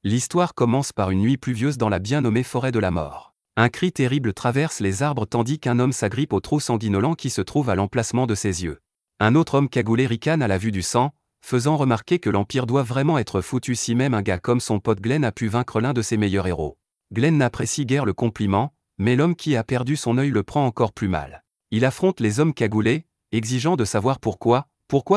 L'histoire commence par une nuit pluvieuse dans la bien nommée forêt de la mort. Un cri terrible traverse les arbres tandis qu'un homme s'agrippe au trou sanguinolent qui se trouve à l'emplacement de ses yeux. Un autre homme cagoulé ricane à la vue du sang, faisant remarquer que l'Empire doit vraiment être foutu si même un gars comme son pote Glenn a pu vaincre l'un de ses meilleurs héros. Glenn n'apprécie guère le compliment, mais l'homme qui a perdu son œil le prend encore plus mal. Il affronte les hommes cagoulés, exigeant de savoir pourquoi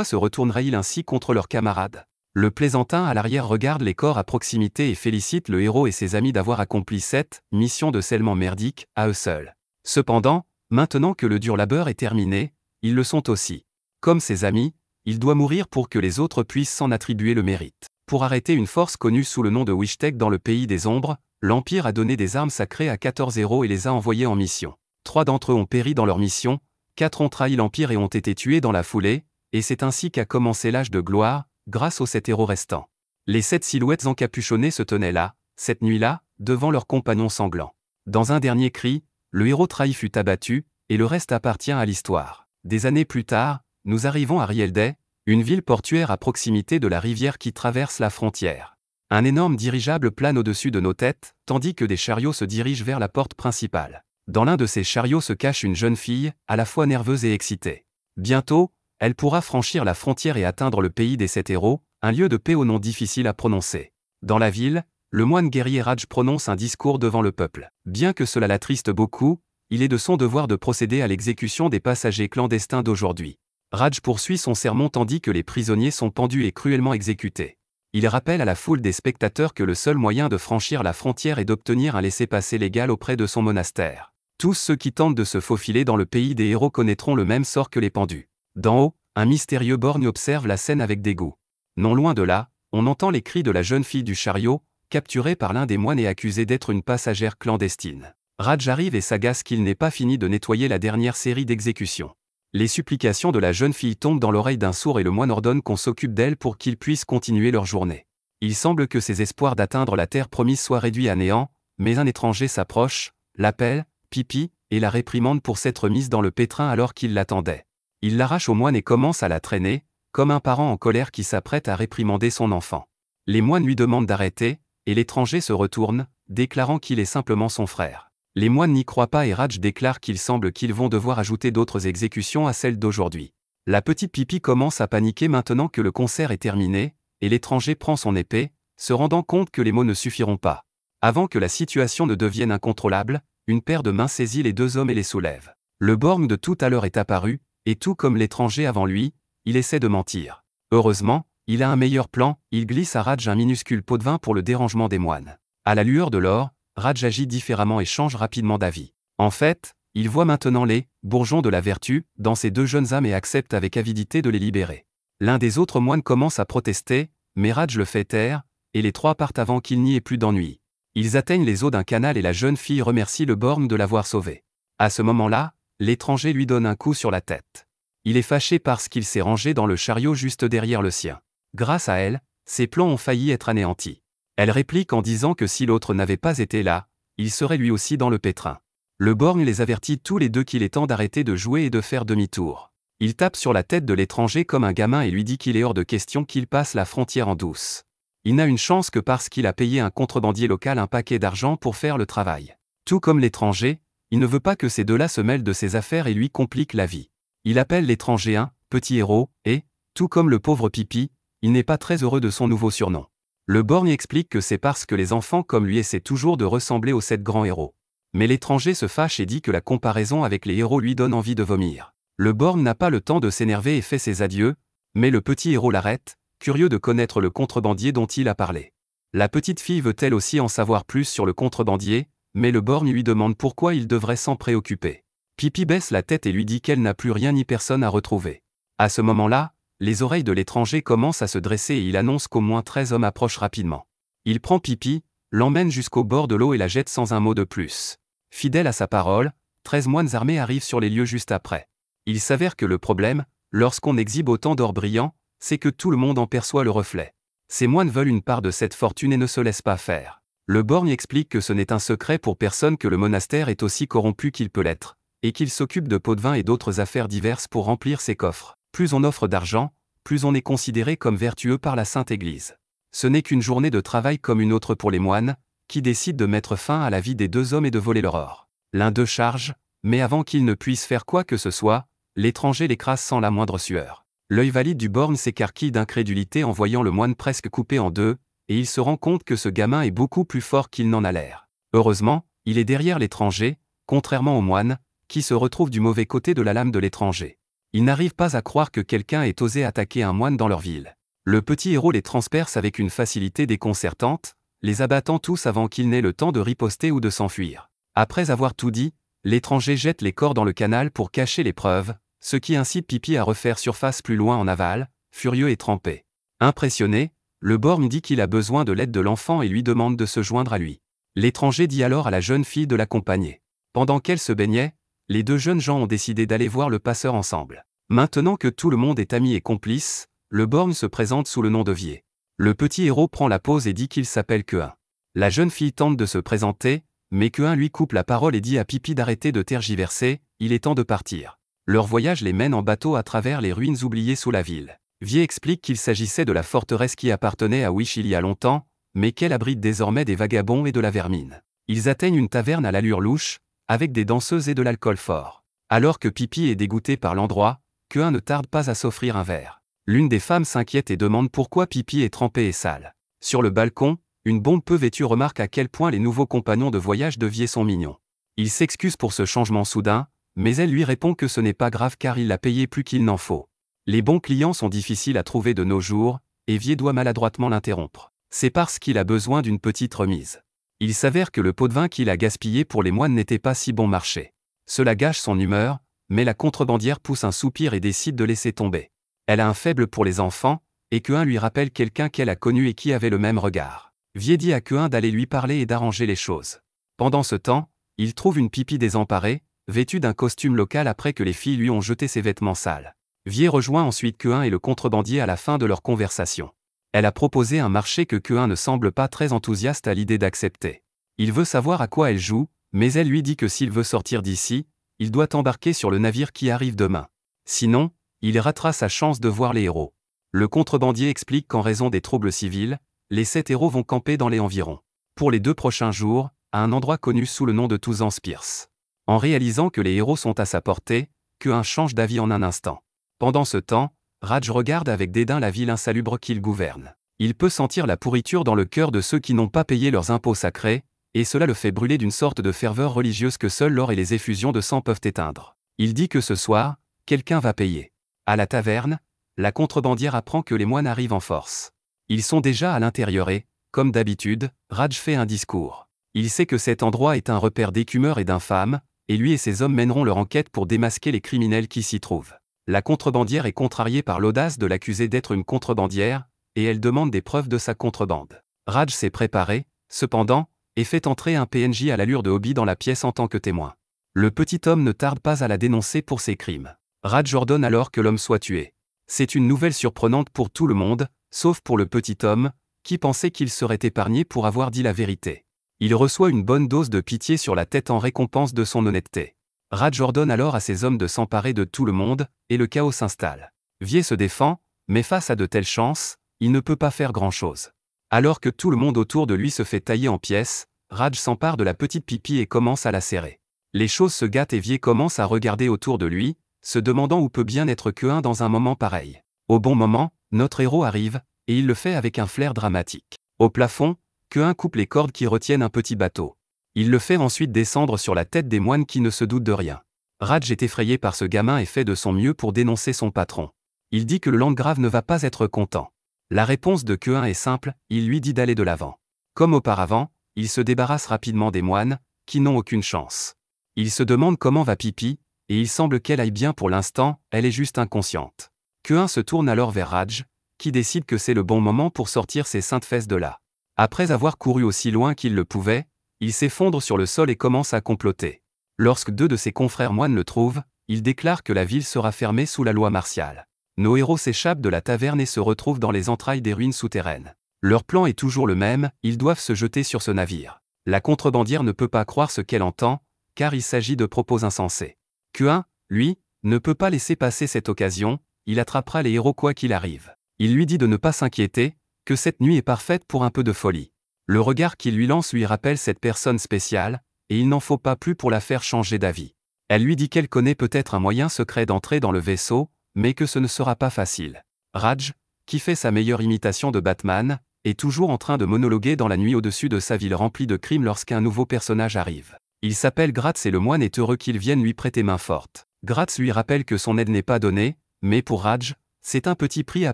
se retournerait-il ainsi contre leurs camarades. Le plaisantin à l'arrière regarde les corps à proximité et félicite le héros et ses amis d'avoir accompli cette mission de scellement merdique, à eux seuls. Cependant, maintenant que le dur labeur est terminé, ils le sont aussi. Comme ses amis, il doit mourir pour que les autres puissent s'en attribuer le mérite. Pour arrêter une force connue sous le nom de Wishtek dans le pays des ombres, l'Empire a donné des armes sacrées à 14 héros et les a envoyés en mission. 3 d'entre eux ont péri dans leur mission, 4 ont trahi l'Empire et ont été tués dans la foulée, et c'est ainsi qu'a commencé l'âge de gloire, grâce aux 7 héros restants. Les 7 silhouettes encapuchonnées se tenaient là, cette nuit-là, devant leurs compagnons sanglants. Dans un dernier cri, le héros trahi fut abattu, et le reste appartient à l'histoire. Des années plus tard, nous arrivons à Rielday, une ville portuaire à proximité de la rivière qui traverse la frontière. Un énorme dirigeable plane au-dessus de nos têtes, tandis que des chariots se dirigent vers la porte principale. Dans l'un de ces chariots se cache une jeune fille, à la fois nerveuse et excitée. Bientôt, elle pourra franchir la frontière et atteindre le pays des 7 héros, un lieu de paix au nom difficile à prononcer. Dans la ville, le moine guerrier Raj prononce un discours devant le peuple. Bien que cela l'attriste beaucoup, il est de son devoir de procéder à l'exécution des passagers clandestins d'aujourd'hui. Raj poursuit son sermon tandis que les prisonniers sont pendus et cruellement exécutés. Il rappelle à la foule des spectateurs que le seul moyen de franchir la frontière est d'obtenir un laissez-passer légal auprès de son monastère. Tous ceux qui tentent de se faufiler dans le pays des héros connaîtront le même sort que les pendus. D'en haut, un mystérieux borgne observe la scène avec dégoût. Non loin de là, on entend les cris de la jeune fille du chariot, capturée par l'un des moines et accusée d'être une passagère clandestine. Raj arrive et s'agace qu'il n'ait pas fini de nettoyer la dernière série d'exécutions. Les supplications de la jeune fille tombent dans l'oreille d'un sourd et le moine ordonne qu'on s'occupe d'elle pour qu'ils puissent continuer leur journée. Il semble que ses espoirs d'atteindre la terre promise soient réduits à néant, mais un étranger s'approche, l'appelle, Pipi, et la réprimande pour s'être mise dans le pétrin alors qu'il l'attendait. Il l'arrache au moine et commence à la traîner, comme un parent en colère qui s'apprête à réprimander son enfant. Les moines lui demandent d'arrêter, et l'étranger se retourne, déclarant qu'il est simplement son frère. Les moines n'y croient pas et Raj déclare qu'il semble qu'ils vont devoir ajouter d'autres exécutions à celles d'aujourd'hui. La petite Pipi commence à paniquer maintenant que le concert est terminé, et l'étranger prend son épée, se rendant compte que les mots ne suffiront pas. Avant que la situation ne devienne incontrôlable, une paire de mains saisit les 2 hommes et les soulève. Le borgne de tout à l'heure est apparu, et tout comme l'étranger avant lui, il essaie de mentir. Heureusement, il a un meilleur plan, il glisse à Raj un minuscule pot de vin pour le dérangement des moines. À la lueur de l'or, Raj agit différemment et change rapidement d'avis. En fait, il voit maintenant les bourgeons de la vertu dans ces 2 jeunes âmes et accepte avec avidité de les libérer. L'un des autres moines commence à protester, mais Raj le fait taire, et les 3 partent avant qu'il n'y ait plus d'ennui. Ils atteignent les eaux d'un canal et la jeune fille remercie le borgne de l'avoir sauvée. À ce moment-là, l'étranger lui donne un coup sur la tête. Il est fâché parce qu'il s'est rangé dans le chariot juste derrière le sien. Grâce à elle, ses plans ont failli être anéantis. Elle réplique en disant que si l'autre n'avait pas été là, il serait lui aussi dans le pétrin. Le borgne les avertit tous les 2 qu'il est temps d'arrêter de jouer et de faire demi-tour. Il tape sur la tête de l'étranger comme un gamin et lui dit qu'il est hors de question qu'il passe la frontière en douce. Il n'a une chance que parce qu'il a payé un contrebandier local un paquet d'argent pour faire le travail. Tout comme l'étranger, il ne veut pas que ces 2-là se mêlent de ses affaires et lui compliquent la vie. Il appelle l'étranger un petit héros et, tout comme le pauvre Pipi, il n'est pas très heureux de son nouveau surnom. Le borgne explique que c'est parce que les enfants comme lui essaient toujours de ressembler aux 7 grands héros. Mais l'étranger se fâche et dit que la comparaison avec les héros lui donne envie de vomir. Le borgne n'a pas le temps de s'énerver et fait ses adieux, mais le petit héros l'arrête, curieux de connaître le contrebandier dont il a parlé. La petite fille veut elle aussi en savoir plus sur le contrebandier, mais le borgne lui demande pourquoi il devrait s'en préoccuper. Pipi baisse la tête et lui dit qu'elle n'a plus rien ni personne à retrouver. À ce moment-là, les oreilles de l'étranger commencent à se dresser et il annonce qu'au moins 13 hommes approchent rapidement. Il prend Pipi, l'emmène jusqu'au bord de l'eau et la jette sans un mot de plus. Fidèle à sa parole, 13 moines armés arrivent sur les lieux juste après. Il s'avère que le problème, lorsqu'on exhibe autant d'or brillant, c'est que tout le monde en perçoit le reflet. Ces moines veulent une part de cette fortune et ne se laissent pas faire. Le borgne explique que ce n'est un secret pour personne que le monastère est aussi corrompu qu'il peut l'être, et qu'il s'occupe de pots de vin et d'autres affaires diverses pour remplir ses coffres. Plus on offre d'argent, plus on est considéré comme vertueux par la Sainte Église. Ce n'est qu'une journée de travail comme une autre pour les moines, qui décident de mettre fin à la vie des deux hommes et de voler leur or. L'un d'eux charge, mais avant qu'ils ne puissent faire quoi que ce soit, l'étranger l'écrase sans la moindre sueur. L'œil valide du borgne s'écarquille d'incrédulité en voyant le moine presque coupé en deux, et il se rend compte que ce gamin est beaucoup plus fort qu'il n'en a l'air. Heureusement, il est derrière l'étranger, contrairement au moine, qui se retrouve du mauvais côté de la lame de l'étranger. Ils n'arrivent pas à croire que quelqu'un ait osé attaquer un moine dans leur ville. Le petit héros les transperce avec une facilité déconcertante, les abattant tous avant qu'ils n'aient le temps de riposter ou de s'enfuir. Après avoir tout dit, l'étranger jette les corps dans le canal pour cacher les preuves, ce qui incite Pipi à refaire surface plus loin en aval, furieux et trempé. Impressionné, le borgne dit qu'il a besoin de l'aide de l'enfant et lui demande de se joindre à lui. L'étranger dit alors à la jeune fille de l'accompagner. Pendant qu'elle se baignait, les deux jeunes gens ont décidé d'aller voir le passeur ensemble. Maintenant que tout le monde est ami et complice, le borgne se présente sous le nom de Vier. Le petit héros prend la pose et dit qu'il s'appelle Queun. La jeune fille tente de se présenter, mais Queun lui coupe la parole et dit à Pipi d'arrêter de tergiverser, il est temps de partir. Leur voyage les mène en bateau à travers les ruines oubliées sous la ville. Vier explique qu'il s'agissait de la forteresse qui appartenait à Wish il y a longtemps, mais qu'elle abrite désormais des vagabonds et de la vermine. Ils atteignent une taverne à l'allure louche, avec des danseuses et de l'alcool fort. Alors que Pipi est dégoûté par l'endroit, Queun ne tarde pas à s'offrir un verre. L'une des femmes s'inquiète et demande pourquoi Pipi est trempé et sale. Sur le balcon, une bombe peu vêtue remarque à quel point les nouveaux compagnons de voyage de Vier sont mignons. Il s'excuse pour ce changement soudain, mais elle lui répond que ce n'est pas grave car il l'a payé plus qu'il n'en faut. Les bons clients sont difficiles à trouver de nos jours, et Vier doit maladroitement l'interrompre. C'est parce qu'il a besoin d'une petite remise. Il s'avère que le pot de vin qu'il a gaspillé pour les moines n'était pas si bon marché. Cela gâche son humeur, mais la contrebandière pousse un soupir et décide de laisser tomber. Elle a un faible pour les enfants, et Queun lui rappelle quelqu'un qu'elle a connu et qui avait le même regard. Vier dit à Queun d'aller lui parler et d'arranger les choses. Pendant ce temps, il trouve une Pipi désemparée, vêtue d'un costume local après que les filles lui ont jeté ses vêtements sales. Vier rejoint ensuite Queun et le contrebandier à la fin de leur conversation. Elle a proposé un marché que Queun ne semble pas très enthousiaste à l'idée d'accepter. Il veut savoir à quoi elle joue, mais elle lui dit que s'il veut sortir d'ici, il doit embarquer sur le navire qui arrive demain. Sinon, il ratera sa chance de voir les héros. Le contrebandier explique qu'en raison des troubles civils, les 7 héros vont camper dans les environs. Pour les 2 prochains jours, à un endroit connu sous le nom de Touzan Spears. En réalisant que les héros sont à sa portée, Queun change d'avis en un instant. Pendant ce temps, Raj regarde avec dédain la ville insalubre qu'il gouverne. Il peut sentir la pourriture dans le cœur de ceux qui n'ont pas payé leurs impôts sacrés, et cela le fait brûler d'une sorte de ferveur religieuse que seul l'or et les effusions de sang peuvent éteindre. Il dit que ce soir, quelqu'un va payer. À la taverne, la contrebandière apprend que les moines arrivent en force. Ils sont déjà à l'intérieur et, comme d'habitude, Raj fait un discours. Il sait que cet endroit est un repère d'écumeurs et d'infâmes, et lui et ses hommes mèneront leur enquête pour démasquer les criminels qui s'y trouvent. La contrebandière est contrariée par l'audace de l'accuser d'être une contrebandière, et elle demande des preuves de sa contrebande. Raj s'est préparé, cependant, et fait entrer un PNJ à l'allure de Hobby dans la pièce en tant que témoin. Le petit homme ne tarde pas à la dénoncer pour ses crimes. Raj ordonne alors que l'homme soit tué. C'est une nouvelle surprenante pour tout le monde, sauf pour le petit homme, qui pensait qu'il serait épargné pour avoir dit la vérité. Il reçoit une bonne dose de pitié sur la tête en récompense de son honnêteté. Raj ordonne alors à ses hommes de s'emparer de tout le monde, et le chaos s'installe. Vier se défend, mais face à de telles chances, il ne peut pas faire grand-chose. Alors que tout le monde autour de lui se fait tailler en pièces, Raj s'empare de la petite Pipi et commence à la serrer. Les choses se gâtent et Vier commence à regarder autour de lui, se demandant où peut bien être Queun dans un moment pareil. Au bon moment, notre héros arrive, et il le fait avec un flair dramatique. Au plafond, Queun coupe les cordes qui retiennent un petit bateau. Il le fait ensuite descendre sur la tête des moines qui ne se doutent de rien. Raj est effrayé par ce gamin et fait de son mieux pour dénoncer son patron. Il dit que le landgrave ne va pas être content. La réponse de Queun est simple, il lui dit d'aller de l'avant. Comme auparavant, il se débarrasse rapidement des moines, qui n'ont aucune chance. Il se demande comment va Pipi, et il semble qu'elle aille bien pour l'instant, elle est juste inconsciente. Queun se tourne alors vers Raj, qui décide que c'est le bon moment pour sortir ses saintes fesses de là. Après avoir couru aussi loin qu'il le pouvait, il s'effondre sur le sol et commence à comploter. Lorsque 2 de ses confrères moines le trouvent, il déclare que la ville sera fermée sous la loi martiale. Nos héros s'échappent de la taverne et se retrouvent dans les entrailles des ruines souterraines. Leur plan est toujours le même, ils doivent se jeter sur ce navire. La contrebandière ne peut pas croire ce qu'elle entend, car il s'agit de propos insensés. Queun, lui, ne peut pas laisser passer cette occasion, il attrapera les héros quoi qu'il arrive. Il lui dit de ne pas s'inquiéter, que cette nuit est parfaite pour un peu de folie. Le regard qu'il lui lance lui rappelle cette personne spéciale, et il n'en faut pas plus pour la faire changer d'avis. Elle lui dit qu'elle connaît peut-être un moyen secret d'entrer dans le vaisseau, mais que ce ne sera pas facile. Raj, qui fait sa meilleure imitation de Batman, est toujours en train de monologuer dans la nuit au-dessus de sa ville remplie de crimes lorsqu'un nouveau personnage arrive. Il s'appelle Gratz et le moine est heureux qu'il vienne lui prêter main forte. Gratz lui rappelle que son aide n'est pas donnée, mais pour Raj, c'est un petit prix à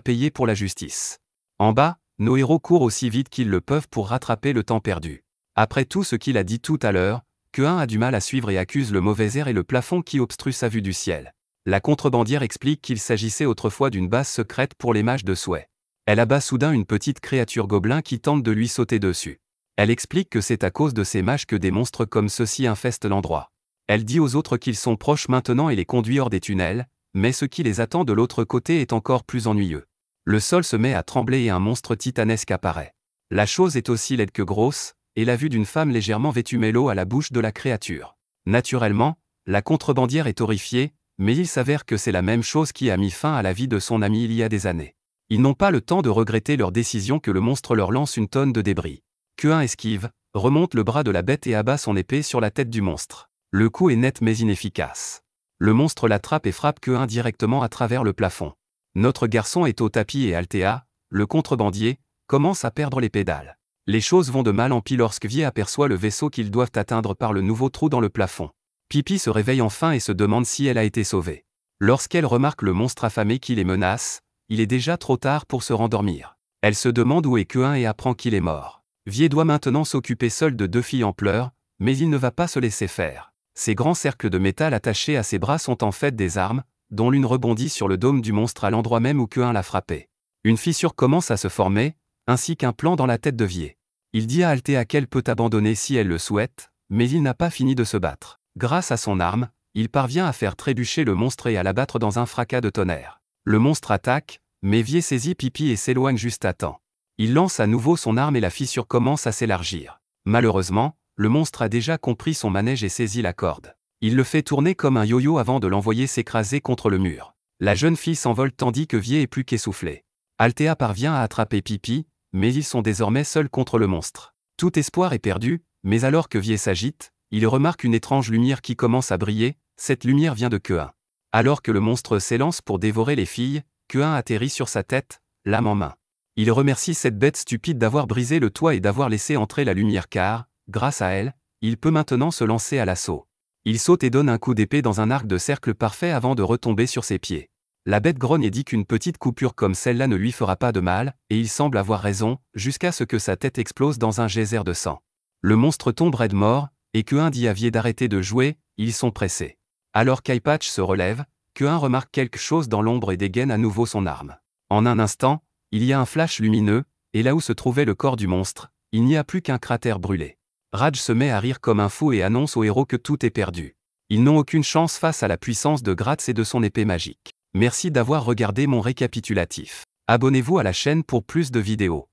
payer pour la justice. En bas, nos héros courent aussi vite qu'ils le peuvent pour rattraper le temps perdu. Après tout ce qu'il a dit tout à l'heure, Queen a du mal à suivre et accuse le mauvais air et le plafond qui obstrue sa vue du ciel. La contrebandière explique qu'il s'agissait autrefois d'une base secrète pour les mages de souhait. Elle abat soudain une petite créature gobelin qui tente de lui sauter dessus. Elle explique que c'est à cause de ces mages que des monstres comme ceux-ci infestent l'endroit. Elle dit aux autres qu'ils sont proches maintenant et les conduit hors des tunnels, mais ce qui les attend de l'autre côté est encore plus ennuyeux. Le sol se met à trembler et un monstre titanesque apparaît. La chose est aussi laide que grosse, et la vue d'une femme légèrement vêtue met l'eau à la bouche de la créature. Naturellement, la contrebandière est horrifiée, mais il s'avère que c'est la même chose qui a mis fin à la vie de son ami il y a des années. Ils n'ont pas le temps de regretter leur décision que le monstre leur lance une tonne de débris. Queen esquive, remonte le bras de la bête et abat son épée sur la tête du monstre. Le coup est net mais inefficace. Le monstre l'attrape et frappe Queen directement à travers le plafond. Notre garçon est au tapis et Althea, le contrebandier, commence à perdre les pédales. Les choses vont de mal en pis lorsque Vie aperçoit le vaisseau qu'ils doivent atteindre par le nouveau trou dans le plafond. Pipi se réveille enfin et se demande si elle a été sauvée. Lorsqu'elle remarque le monstre affamé qui les menace, il est déjà trop tard pour se rendormir. Elle se demande où est Queen et apprend qu'il est mort. Vie doit maintenant s'occuper seule de 2 filles en pleurs, mais il ne va pas se laisser faire. Ces grands cercles de métal attachés à ses bras sont en fait des armes, dont l'une rebondit sur le dôme du monstre à l'endroit même où Queen l'a frappé. Une fissure commence à se former, ainsi qu'un plan dans la tête de Vie. Il dit à Althea qu'elle peut abandonner si elle le souhaite, mais il n'a pas fini de se battre. Grâce à son arme, il parvient à faire trébucher le monstre et à l'abattre dans un fracas de tonnerre. Le monstre attaque, mais Vie saisit Pipi et s'éloigne juste à temps. Il lance à nouveau son arme et la fissure commence à s'élargir. Malheureusement, le monstre a déjà compris son manège et saisit la corde. Il le fait tourner comme un yo-yo avant de l'envoyer s'écraser contre le mur. La jeune fille s'envole tandis que Vie est plus qu'essoufflée. Althea parvient à attraper Pipi, mais ils sont désormais seuls contre le monstre. Tout espoir est perdu, mais alors que Vie s'agite, il remarque une étrange lumière qui commence à briller, cette lumière vient de Queen. Alors que le monstre s'élance pour dévorer les filles, Queen atterrit sur sa tête, lame en main. Il remercie cette bête stupide d'avoir brisé le toit et d'avoir laissé entrer la lumière car, grâce à elle, il peut maintenant se lancer à l'assaut. Il saute et donne un coup d'épée dans un arc de cercle parfait avant de retomber sur ses pieds. La bête grogne et dit qu'une petite coupure comme celle-là ne lui fera pas de mal, et il semble avoir raison, jusqu'à ce que sa tête explose dans un geyser de sang. Le monstre tombe raide mort, et Queen dit à Vie d'arrêter de jouer, ils sont pressés. Alors qu'Eyepatch se relève, Queen remarque quelque chose dans l'ombre et dégaine à nouveau son arme. En un instant, il y a un flash lumineux, et là où se trouvait le corps du monstre, il n'y a plus qu'un cratère brûlé. Raj se met à rire comme un fou et annonce aux héros que tout est perdu. Ils n'ont aucune chance face à la puissance de Gratz et de son épée magique. Merci d'avoir regardé mon récapitulatif. Abonnez-vous à la chaîne pour plus de vidéos.